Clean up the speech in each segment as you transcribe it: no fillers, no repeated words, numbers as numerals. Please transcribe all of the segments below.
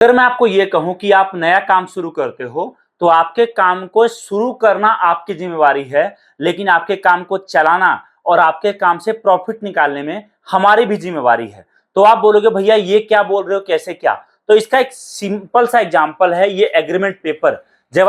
अगर मैं आपको ये कहूं कि आप नया काम शुरू करते हो तो आपके काम को शुरू करना आपकी जिम्मेवारी है, लेकिन आपके काम को चलाना और आपके काम से प्रॉफिट निकालने में हमारी भी जिम्मेवारी है। तो आप बोलोगे भैया ये क्या बोल रहे हो, कैसे क्या? तो इसका एक सिंपल सा एग्जांपल है ये एग्रीमेंट पेपर। जब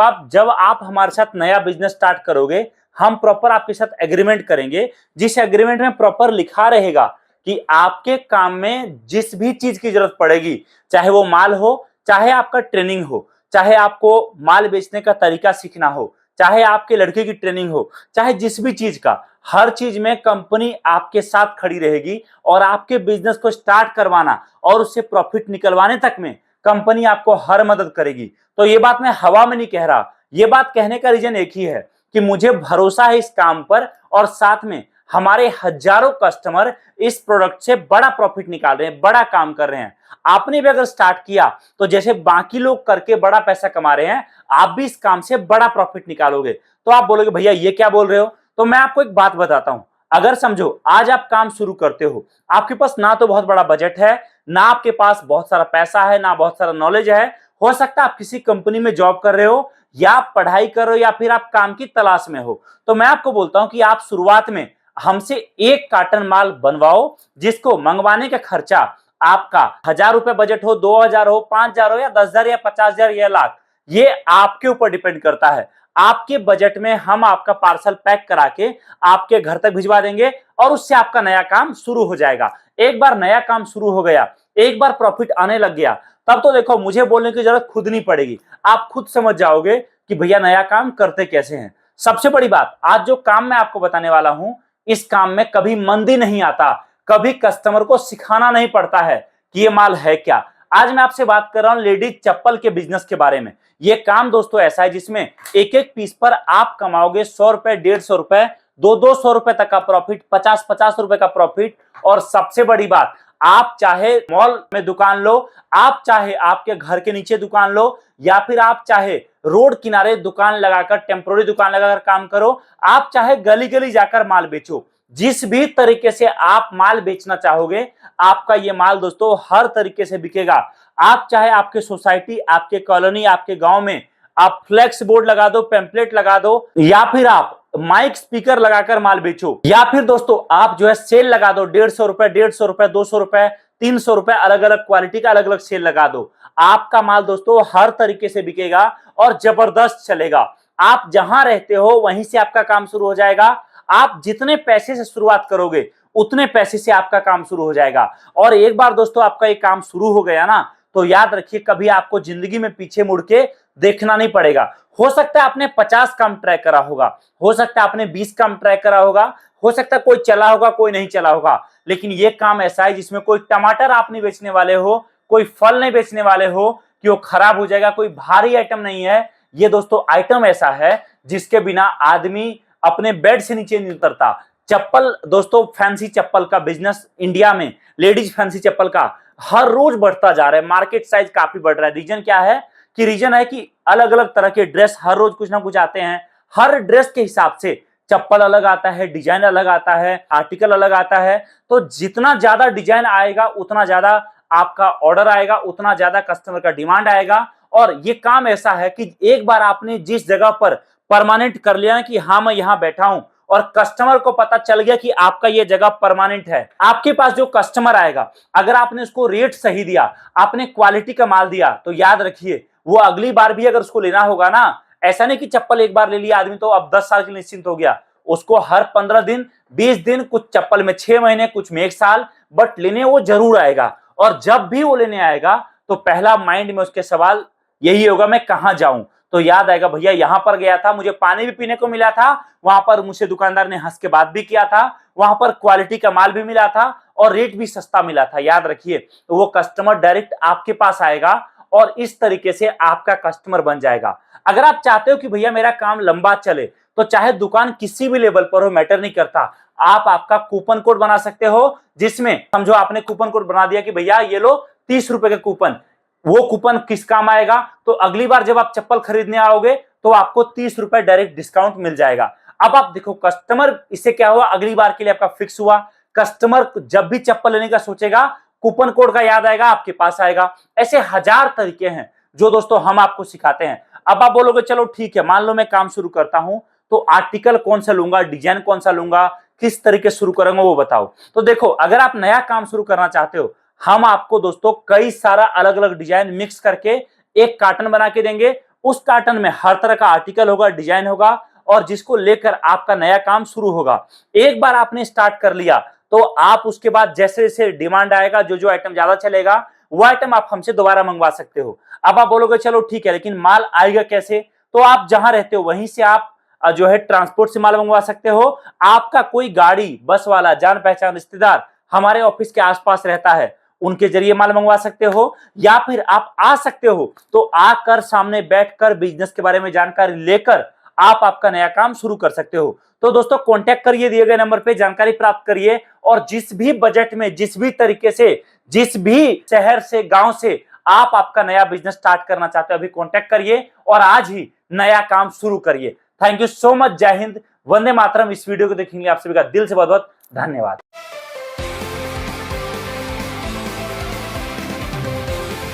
आप हमारे साथ नया बिजनेस स्टार्ट करोगे, हम प्रॉपर आपके साथ एग्रीमेंट करेंगे, जिस एग्रीमेंट में प्रॉपर लिखा रहेगा कि आपके काम में जिस भी चीज की जरूरत पड़ेगी, चाहे वो माल हो, चाहे आपका ट्रेनिंग हो, चाहे आपको माल बेचने का तरीका सीखना हो, चाहे आपके लड़के की ट्रेनिंग हो, चाहे जिस भी चीज का, हर चीज में कंपनी आपके साथ खड़ी रहेगी और आपके बिजनेस को स्टार्ट करवाना और उससे प्रॉफिट निकलवाने तक में कंपनी आपको हर मदद करेगी। तो ये बात मैं हवा में नहीं कह रहा, ये बात कहने का रीजन एक ही है कि मुझे भरोसा है इस काम पर और साथ में हमारे हजारों कस्टमर इस प्रोडक्ट से बड़ा प्रॉफिट निकाल रहे हैं, बड़ा काम कर रहे हैं। आपने भी अगर स्टार्ट किया तो जैसे बाकी लोग करके बड़ा पैसा कमा रहे हैं, आप भी इस काम से बड़ा प्रॉफिट निकालोगे। तो आप बोलोगे भैया ये क्या बोल रहे हो? तो मैं आपको एक बात बताता हूं। अगर समझो आज आप काम शुरू करते हो, आपके पास ना तो बहुत बड़ा बजट है, ना आपके पास बहुत सारा पैसा है, ना बहुत सारा नॉलेज है। हो सकता है आप किसी कंपनी में जॉब कर रहे हो, या आप पढ़ाई कर रहे हो, या फिर आप काम की तलाश में हो। तो मैं आपको बोलता हूं कि आप शुरुआत में हमसे 1 कार्टन माल बनवाओ, जिसको मंगवाने का खर्चा आपका 1000 रुपए बजट हो, 2000 हो, 5000 हो, या 10,000 या 50,000 या लाख, ये आपके ऊपर डिपेंड करता है। आपके बजट में हम आपका पार्सल पैक करा के आपके घर तक भिजवा देंगे और उससे आपका नया काम शुरू हो जाएगा। एक बार नया काम शुरू हो गया, एक बार प्रॉफिट आने लग गया, तब तो देखो मुझे बोलने की जरूरत खुद नहीं पड़ेगी, आप खुद समझ जाओगे कि भैया नया काम करते कैसे हैं। सबसे बड़ी बात, आज जो काम मैं आपको बताने वाला हूं, इस काम में कभी मंदी नहीं आता, कभी कस्टमर को सिखाना नहीं पड़ता है कि ये माल है क्या। आज मैं आपसे बात कर रहा हूं लेडीज चप्पल के बिजनेस के बारे में। ये काम दोस्तों ऐसा है जिसमें एक एक पीस पर आप कमाओगे 100 रुपए, 150 रुपए, 200 रुपए तक का प्रॉफिट, 50 रुपए का प्रॉफिट। और सबसे बड़ी बात, आप चाहे मॉल में दुकान लो, आप चाहे आपके घर के नीचे दुकान लो, या फिर आप चाहे रोड किनारे दुकान लगाकर, टेम्पोररी दुकान लगाकर काम करो, आप चाहे गली गली जाकर माल बेचो, जिस भी तरीके से आप माल बेचना चाहोगे, आपका ये माल दोस्तों हर तरीके से बिकेगा। आप चाहे आपके सोसाइटी, आपके कॉलोनी, आपके गांव में आप फ्लेक्स बोर्ड लगा दो, पैम्पलेट लगा दो, या फिर आप माइक स्पीकर लगाकर माल बेचो, या फिर दोस्तों आप जो है सेल लगा दो, 150 रुपए, 150 रुपए, 200 रुपए, 300 रुपए, अलग अलग क्वालिटी का अलग अलग सेल लगा दो। आपका माल दोस्तों हर तरीके से बिकेगा और जबरदस्त चलेगा। आप जहां रहते हो वहीं से आपका काम शुरू हो जाएगा। आप जितने पैसे से शुरुआत करोगे उतने पैसे से आपका काम शुरू हो जाएगा। और एक बार दोस्तों आपका ये काम शुरू हो गया ना, तो याद रखिए कभी आपको जिंदगी में पीछे मुड़ के देखना नहीं पड़ेगा। हो सकता है आपने 50 काम ट्राई करा होगा, हो सकता है आपने 20 काम ट्राई करा होगा, हो सकता है कोई चला होगा, कोई नहीं चला होगा, लेकिन ये काम ऐसा है जिसमें कोई टमाटर आप नहीं बेचने वाले हो, कोई फल नहीं बेचने वाले हो कि वो खराब हो जाएगा, कोई भारी आइटम नहीं है। ये दोस्तों आइटम ऐसा है जिसके बिना आदमी अपने बेड से नीचे नहीं उतरता। चप्पल दोस्तों, फैंसी चप्पल का बिजनेस इंडिया में, लेडीज फैंसी चप्पल का हर रोज बढ़ता जा रहा है, मार्केट साइज काफी बढ़ रहा है। रीजन क्या है? कि रीजन है कि अलग अलग तरह के ड्रेस हर रोज कुछ ना कुछ आते हैं, हर ड्रेस के हिसाब से चप्पल अलग आता है, डिजाइन अलग आता है, आर्टिकल अलग आता है। तो जितना ज्यादा डिजाइन आएगा उतना ज्यादा आपका ऑर्डर आएगा, उतना ज्यादा कस्टमर का डिमांड आएगा। और ये काम ऐसा है कि एक बार आपने जिस जगह पर परमानेंट कर लिया ना कि हाँ मैं यहां बैठा हूं, और कस्टमर को पता चल गया कि आपका ये जगह परमानेंट है, आपके पास जो कस्टमर आएगा, अगर आपने उसको रेट सही दिया, आपने क्वालिटी का माल दिया, तो याद रखिए वो अगली बार भी अगर उसको लेना होगा ना, ऐसा नहीं कि चप्पल एक बार ले लिया आदमी तो अब 10 साल के लिए निश्चिंत हो गया। उसको हर 15 दिन, 20 दिन, कुछ चप्पल में 6 महीने, कुछ में 1 साल, बट लेने वो जरूर आएगा। और जब भी वो लेने आएगा तो पहला माइंड में उसके सवाल यही होगा, मैं कहां जाऊं? तो याद आएगा भैया यहां पर गया था, मुझे पानी भी पीने को मिला था, वहां पर मुझे दुकानदार ने हंस के बात भी किया था, वहां पर क्वालिटी का माल भी मिला था और रेट भी सस्ता मिला था। याद रखिए, तो वो कस्टमर डायरेक्ट आपके पास आएगा और इस तरीके से आपका कस्टमर बन जाएगा। अगर आप चाहते हो कि भैया मेरा काम लंबा चले, तो चाहे दुकान किसी भी लेवल पर हो, मैटर नहीं करता, आप आपका कूपन कोड बना सकते हो, जिसमें समझो आपने कूपन कोड बना दिया कि भैया ये लो 30 रुपए का कूपन। वो कूपन किस काम आएगा? तो अगली बार जब आप चप्पल खरीदने आओगे तो आपको 30 रुपए डायरेक्ट डिस्काउंट मिल जाएगा। अब आप देखो कस्टमर, इससे क्या हुआ, अगली बार के लिए आपका फिक्स हुआ। कस्टमर जब भी चप्पल लेने का सोचेगा कूपन कोड का याद आएगा, आपके पास आएगा। ऐसे हजार तरीके हैं जो दोस्तों हम आपको सिखाते हैं। अब आप बोलोगे चलो ठीक है, मान लो मैं काम शुरू करता हूं, तो आर्टिकल कौन सा लूंगा, डिजाइन कौन सा लूंगा, किस तरीके से शुरू करूंगा वो बताओ। तो देखो, अगर आप नया काम शुरू करना चाहते हो, हम आपको दोस्तों कई सारा अलग अलग डिजाइन मिक्स करके एक कार्टन बना के देंगे। उस कार्टन में हर तरह का आर्टिकल होगा, डिजाइन होगा, और जिसको लेकर आपका नया काम शुरू होगा। एक बार आपने स्टार्ट कर लिया तो आप उसके बाद जैसे जैसे डिमांड आएगा, जो जो आइटम ज्यादा चलेगा वो आइटम आप हमसे दोबारा मंगवा सकते हो। अब आप बोलोगे चलो ठीक है, लेकिन माल आएगा कैसे? तो आप जहां रहते हो वहीं से आप जो है ट्रांसपोर्ट से माल मंगवा सकते हो। आपका कोई गाड़ी, बस वाला, जान पहचान रिश्तेदार हमारे ऑफिस के आसपास रहता है, उनके जरिए माल मंगवा सकते हो, या फिर आप आ सकते हो तो आकर सामने बैठकर बिजनेस के बारे में जानकारी लेकर आप आपका नया काम शुरू कर सकते हो। तो दोस्तों कांटेक्ट करिए, दिए गए नंबर पे जानकारी प्राप्त करिए, और जिस भी बजट में, जिस भी तरीके से, जिस भी शहर से, गांव से आप आपका नया बिजनेस स्टार्ट करना चाहते हो, अभी कांटेक्ट करिए और आज ही नया काम शुरू करिए। Thank you so much. जय हिंद, वंदे मातरम। इस वीडियो को देखने के लिए आप सभी का दिल से बहुत बहुत धन्यवाद।